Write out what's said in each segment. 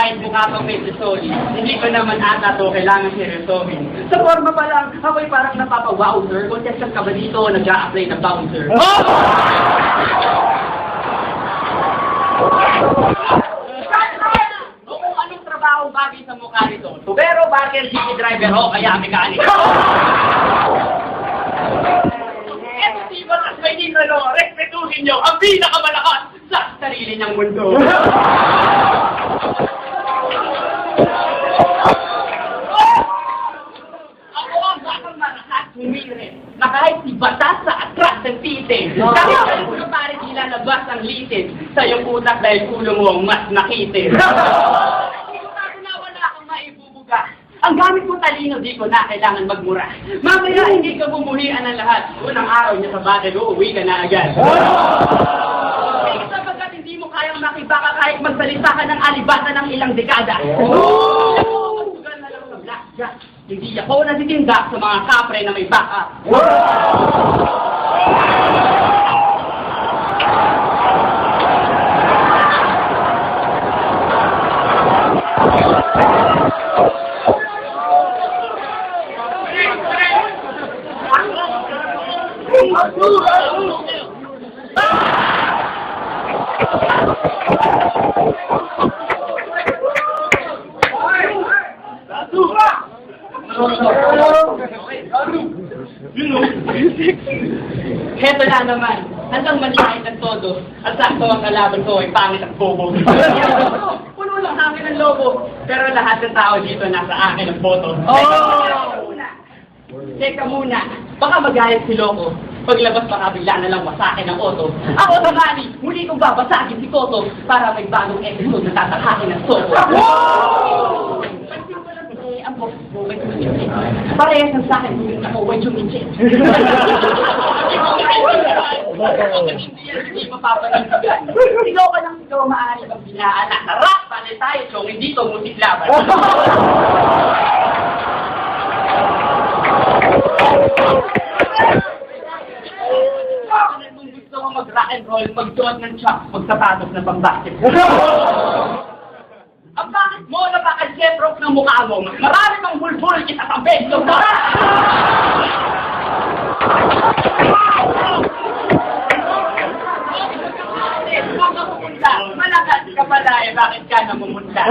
kahit mukha pang may sorry, hindi ko naman ata to kailangan seryosohin. Sa forma pa lang, ako'y parang napapawaw, sir. Contestant ka ba dito, nag-a-apply ng bouncer? O kung anong trabaho bagay sa mukha nito, tubero, barker, jeepney driver, o kaya mekanik. Eto si Batas may Ninalo, respetuhin nyo ang pinakamalakas sa sarili niyang mundo. Ako ang batang marakas, humirin, na kahit si Batas sa atras ng titin, kahit ang ulo pare di lalabas ang litin, sa iyong utak dahil ulo mo ang mas nakitin. Sigurado na wala akong maibubuga. Ang gamit mo talino, di ko na kailangan magmura. Mamaya hindi ka bumuhian ng lahat. Unang araw niya sa bagay, uuwi ka na agad. Kasi sapagkat hindi mo kayang makibaka kahit magsalita ka ng alibata ng ilang dekada. Masugal na lang sa blackjack. Hindi ako natitinda sa mga kapre na may backup. Heto na naman, hanggang manlain ng todo, at sakto ang kalaban ko ay pangit at bobo. Puno lang hangin ng lobo, pero lahat ng tao dito nasa akin ang boto. Teka muna, baka magalit si Loco. Paglabas baka bigla na lang wasakin ang auto. Ako tamani, muli kong babasagin si Koto para may bagong episode na tatakakin ng Soto. Ang bukay tumitin. Parehas ang sa akin, ako way tumitin. Hindi mapapanindigan. Sigaw ka ng sigaw, maaari ang binaan. Narap, panay tayo, chong hindi to musik laban. Kung gusto mo mag-rock and roll, mag-joint ng chuck, magsapatos na pang-basket. Ang bakit mo napaka-jeprok ng mukha mo? Marami pang bulbul kita sa beso mo! Kung ka pupunta, malakas ka pala eh, bakit ka namumunta?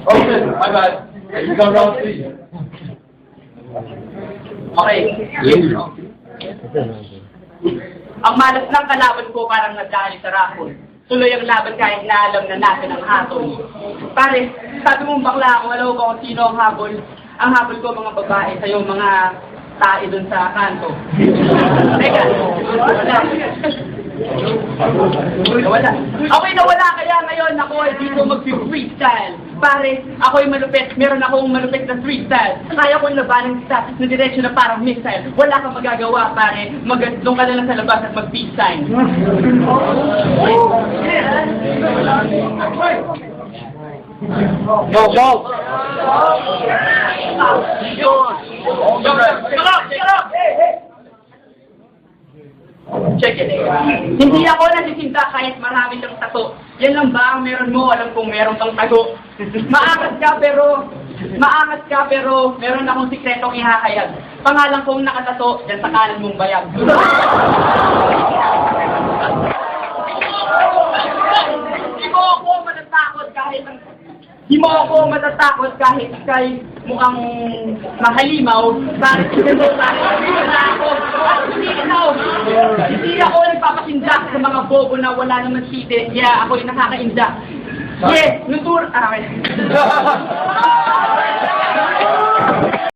Okay, my bad. You go round 3. Okay. Ang malas ng kalaban ko parang nagdali sa rapon. Tuloy ang laban kahit na alam na natin ang hatol. Pare, sabi mong bakla ako, alam ko kung sino ang habol. Ang habol ko mga babae, sa'yo mga tae dun sa kanto. Teka, wala. Ako'y nawala kaya ngayon ako ay dito mag-freestyle. Pare, ako'y malupit. Meron akong malupit na freestyle. Kaya kong labanan kita na diretsyo na parang missile. Wala kang magagawa, pare. Doon ka na lang sa labas at mag-peace sign. Go, go! Check it. Hindi ako nasisinta kahit marami kang tato. Yan lang ba ang meron mo? Alam kong meron kang tago. Maangat ka pero meron akong sikretong ihahayag. Pangalan kong nakatato dyan sa kanan mong bayag. Di mo ako matatakot kahit kay mukhang mahalimaw. Bakit ito wala ako? Hindi ako nagpapasindak sa mga bobo na wala naman site. Yeah, ako yung nakakaindak. Yeah, nung tour...